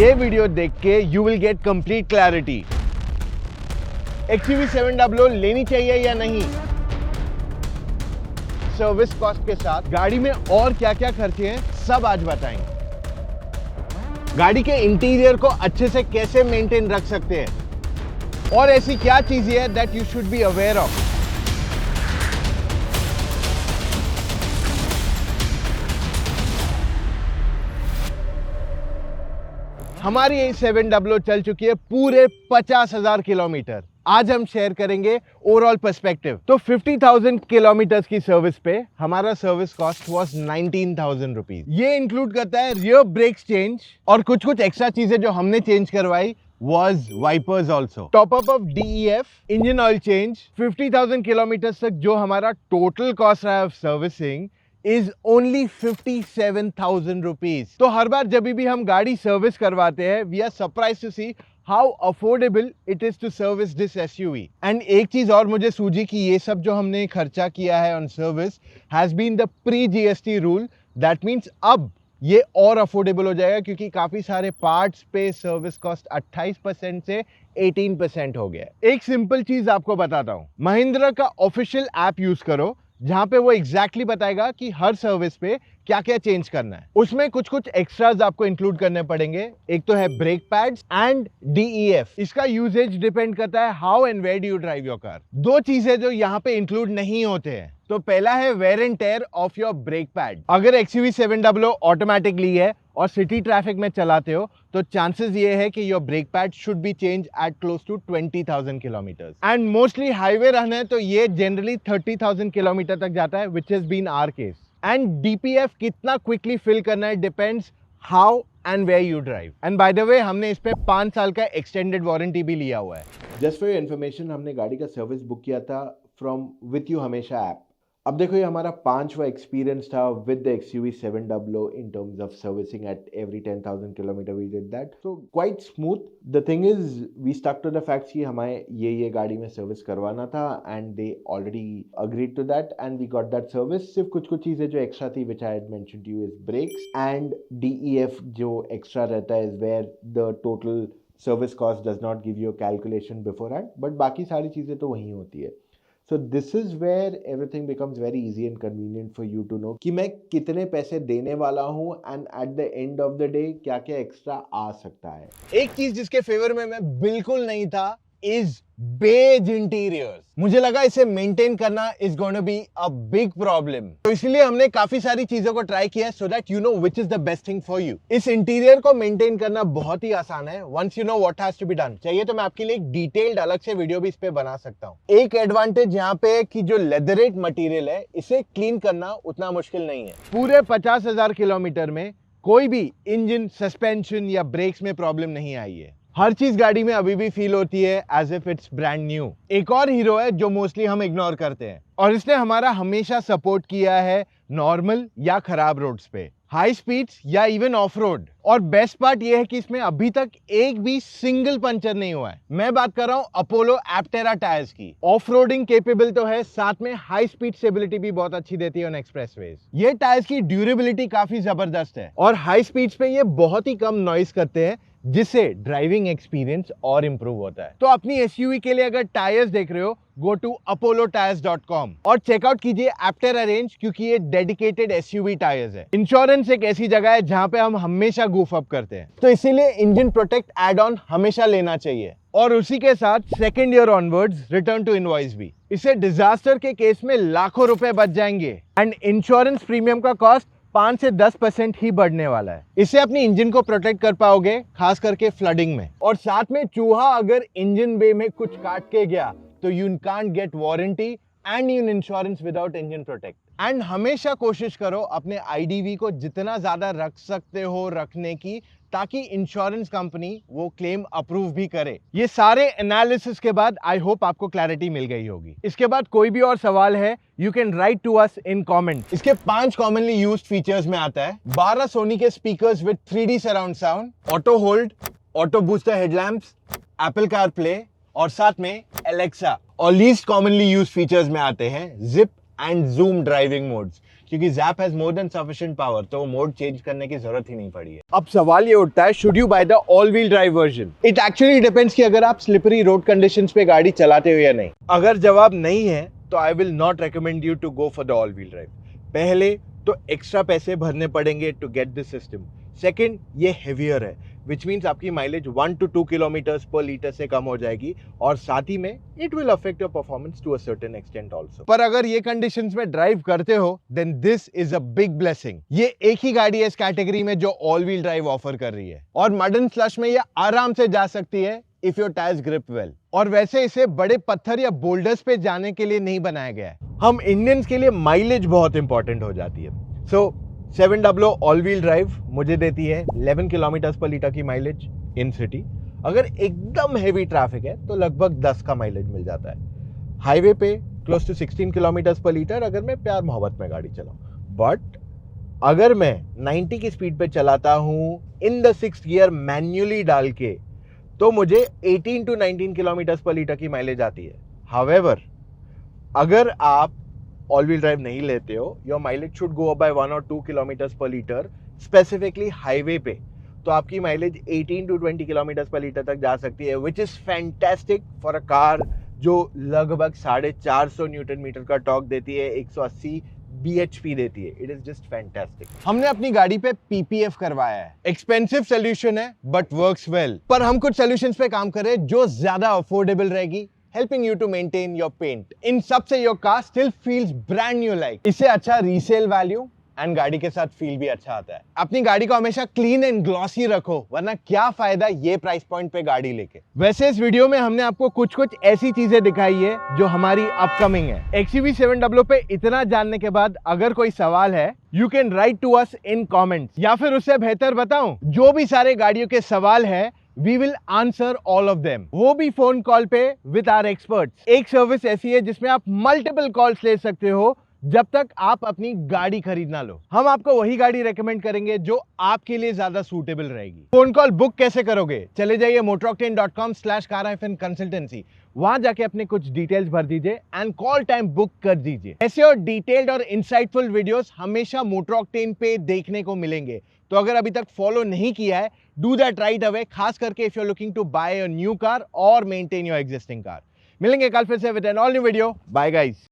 ये वीडियो देख के you will get complete clarity. XUV700 लेनी चाहिए या नहीं, सर्विस कॉस्ट के साथ गाड़ी में और क्या क्या खर्चे हैं सब आज बताएंगे। गाड़ी के इंटीरियर को अच्छे से कैसे मेंटेन रख सकते हैं और ऐसी क्या चीजें हैं that you should be aware of. हमारी ये 700 चल चुकी है पूरे 50,000 किलोमीटर। आज हम शेयर करेंगे ओवरऑल पर्सपेक्टिव। तो 50,000 किलोमीटर की सर्विस पे हमारा सर्विस कॉस्ट वाज 19,000 रुपीज। ये इंक्लूड करता है रियर ब्रेक्स चेंज और कुछ एक्स्ट्रा चीजें जो हमने चेंज करवाई was wipers also. Top up of DEF, engine oil change, 50,000 kilometre तक जो हमारा टोटल कॉस्ट रहा है सर्विसिंग is only 57,000 rupees. तो हर बार जब भी हम गाड़ी सर्विस करवाते हैं we are surprised to see how affordable it is to service this SUV. And एक चीज और मुझे सूझी कि ये सब जो हमने खर्चा किया है on service has been the pre-GST rule. That means अब ये और अफोर्डेबल हो जाएगा क्योंकि काफी सारे पार्ट्स पे सर्विस कॉस्ट 28% से 18% हो गया है। एक सिंपल चीज आपको बताता हूं, महिंद्रा का ऑफिशियल ऐप यूज करो जहां पे वो एग्जैक्टली बताएगा कि हर सर्विस पे क्या क्या चेंज करना है। उसमें कुछ एक्स्ट्राज आपको इंक्लूड करने पड़ेंगे। एक तो है ब्रेक पैड्स एंड DEF। इसका यूजेज डिपेंड करता है how and where do you drive your car. दो चीजें जो यहाँ पे इंक्लूड नहीं होते हैं, तो पहला है wear and tear of your brake pad. अगर XUV700 ऑटोमेटिकली है और सिटी ट्रैफिक में चलाते हो तो चांसेस ये है कि your brake pad should be change at close to 20,000 kilometre and mostly highway run है तो ये जनरली 30,000 किलोमीटर तक जाता है, which has been our case. And DPF कितना क्विकली फिल करना है depends how and where you drive. And by the way हमने इस पे 5 साल का एक्सटेंडेड वारंटी भी लिया हुआ है। जस्ट फॉर योर इन्फॉर्मेशन, हमने गाड़ी का सर्विस बुक किया था from with you Hamesha app. अब देखो ये हमारा 5वां एक्सपीरियंस था with the XUV700 in terms of servicing at every 10,000 kilometre we did that, so quite smooth. The thing is we stuck to the facts कि हमें ये गाड़ी में सर्विस करवाना था and they already agreed to that and we got that service. सिर्फ कुछ चीजें जो एक्स्ट्रा थी which I had mentioned to you is brakes and DEF जो एक्स्ट्रा रहता है is where the total service cost does not give you calculation beforehand, but बाकी सारी चीजें तो वहीं होती है। So this is where everything becomes very easy and convenient for you to know कि मैं कितने पैसे देने वाला हूँ and at the end of the day क्या क्या एक्स्ट्रा आ सकता है। एक चीज जिसके फेवर में मैं बिल्कुल नहीं था is बेज इंटीरियर्स। मुझे लगा इसे मेंटेन करना is going to be a big problem, तो इसलिए हमने काफी सारी चीजों को ट्राई किया so that you know which is the best thing for you। इस इंटीरियर को मेंटेन करना बहुत ही आसान है once you know what has to be done। चाहिए तो मैं आपके लिए एक डिटेल्ड अलग से वीडियो भी इस पे बना सकता हूँ। एक एडवांटेज यहाँ पे कि जो लेदरेट मटेरियल है इसे क्लीन करना उतना मुश्किल नहीं है। पूरे 50,000 किलोमीटर में कोई भी इंजन, सस्पेंशन या ब्रेक्स में प्रॉब्लम नहीं आई है। हर चीज गाड़ी में अभी भी फील होती है as if it's brand new. एक और हीरो है जो मोस्टली हम इग्नोर करते हैं और इसने हमारा हमेशा सपोर्ट किया है नॉर्मल या खराब रोड्स पे, हाई स्पीड्स या इवन ऑफ रोड। और बेस्ट पार्ट ये है कि इसमें अभी तक एक भी सिंगल पंचर नहीं हुआ है। मैं बात कर रहा हूँ अपोलो एप्टेरा टायर्स की। ऑफ रोडिंग केपेबल तो है, साथ में हाई स्पीड स्टेबिलिटी भी बहुत अच्छी देती है ऑन एक्सप्रेसवेज। ये टायर्स की ड्यूरेबिलिटी काफी जबरदस्त है और हाई स्पीड्स पे ये बहुत ही कम नॉइस करते हैं जिससे ड्राइविंग एक्सपीरियंस और इंप्रूव होता है। तो अपनी SUV के लिए अगर टायर्स देख रहे हो, गो टू apollotires.com और चेकआउट कीजिए एप्टेरा रेंज क्योंकि ये डेडिकेटेड SUV टायर्स है। इंश्योरेंस एक ऐसी जगह है जहां पे हम हमेशा goof up करते हैं, तो इसीलिए इंजन प्रोटेक्ट एड ऑन हमेशा लेना चाहिए और उसी के साथ second year onwards return to invoice भी। इससे डिजास्टर के केस में लाखों रुपए बच जाएंगे एंड इंश्योरेंस प्रीमियम का कॉस्ट 5 से 10% ही बढ़ने वाला है। इससे अपनी इंजन को प्रोटेक्ट कर पाओगे, खास करके फ्लडिंग में। और साथ में चूहा अगर इंजन बे में कुछ काट के गया तो you can't get warranty and your insurance without engine protect. And हमेशा कोशिश करो अपने IDV को जितना ज्यादा रख सकते हो रखने की, ताकि इंश्योरेंस कंपनी वो क्लेम अप्रूव भी करे। ये सारे एनालिसिस के बाद आई होप आपको क्लैरिटी मिल गई होगी। इसके बाद कोई भी और सवाल है you can write to us in comment. इसके 5 कॉमनली यूज्ड फीचर्स में आता है 12 सोनी के speakers with 3D surround sound, auto hold, auto booster headlamps, Apple car play और साथ में एलेक्सा। और लीस्ट कॉमनली यूज्ड फीचर्स में आते हैं zip and zoom driving modes. क्योंकि Zap has more than sufficient power, तो मोड चेंज करने की जरूरत ही नहीं पड़ी है। अब सवाल ये उठता है, should you by the all wheel drive version? It actually depends कि अगर आप स्लिपरी रोड कंडीशंस पे गाड़ी चलाते हो या नहीं। अगर जवाब नहीं है तो I will not recommend you to go for the all wheel drive. पहले तो एक्स्ट्रा पैसे भरने पड़ेंगे to get this system. Second, ये हेवियर है, विच मीन्स आपकी mileage 1 to 2 kilometres per litre से कम हो जाएगी, और साथ ही में it will affect your performance to a certain extent also. पर अगर ये कंडीशंस में ड्राइव करते हो then this is a big blessing. ये एक ही गाड़ी है इस कैटेगरी में जो ऑल व्हील ड्राइव ऑफर कर रही है, और मड एंड स्लश में ये आराम से जा सकती है if your tyres grip well. और वैसे इसे बड़े पत्थर या बोल्डर्स पे जाने के लिए नहीं बनाया गया है। हम इंडियंस के लिए माइलेज बहुत इंपॉर्टेंट हो जाती है। सो 700 ऑल व्हील ड्राइव मुझे देती है 11 किलोमीटर पर लीटर की माइलेज इन सिटी। अगर एकदम हेवी ट्रैफिक है तो लगभग 10 का माइलेज मिल जाता है। हाईवे पे क्लोज टू 16 किलोमीटर पर लीटर अगर मैं प्यार मोहब्बत में गाड़ी चलाऊं। बट अगर मैं 90 की स्पीड पे चलाता हूं in the 6th gear manually डाल के, तो मुझे 18 to 19 किलोमीटर पर लीटर की माइलेज आती है। हाउएवर, अगर आप ऑल व्हील ड्राइव नहीं लेते हो, your mileage should go up by 1 or 2 kilometre पर लीटर, स्पेसिफिकली हाईवे पे, तो आपकी माइलेज 18 to 20 किलोमीटर पर लीटर तक जा सकती है, which is fantastic for a car जो लगभग 450 न्यूटन मीटर का टॉर्क देती है, 180 bhp देती है। It is just fantastic. हमने अपनी गाड़ी पे PPF करवाया है। एक्सपेंसिव सोल्यूशन है बट वर्क्स वेल। पर हम कुछ सोल्यूशंस पे काम कर रहे हैं जो ज्यादा अफोर्डेबल रहेगी, helping you to maintain your paint. इन सब से your car still feels brand new like. इससे अच्छा रीसेल वैल्यू एंड गाड़ी के साथ फील भी अच्छा आता है। अपनी गाड़ी को हमेशा क्लीन एंड ग्लॉसी रखो, वरना क्या फायदा ये प्राइस पॉइंट पे गाड़ी लेके। वैसे इस वीडियो में हमने आपको कुछ ऐसी चीजें दिखाई है जो हमारी अपकमिंग है। XUV 700 पे इतना जानने के बाद अगर कोई सवाल है, you can write to us in comments, या फिर उससे बेहतर बताऊं, जो भी सारे गाड़ियों के सवाल है We will answer all of them. वो भी फोन कॉल पे with our experts. एक सर्विस ऐसी है जिसमें आप मल्टीपल कॉल्स ले सकते हो जब तक आप अपनी गाड़ी खरीद ना लो। हम आपको वही गाड़ी रेकमेंड करेंगे जो आपके लिए ज्यादा सूटेबल रहेगी। फोन कॉल बुक कैसे करोगे? चले जाइए motoroctane.com/car-consultancy। वहां जाके अपने कुछ डिटेल्स भर दीजिए एंड कॉल टाइम बुक कर दीजिए। ऐसे और डिटेल्ड और इंसाइटफुल वीडियोस हमेशा मोटर ऑक्टेन पे देखने को मिलेंगे, तो अगर अभी तक फॉलो नहीं किया है, डू दैट राइट अवे, खास करके if you are looking to buy a new car और मेंटेन योर एग्जिस्टिंग कार। मिलेंगे कल फिर से with an all new video. Bye guys.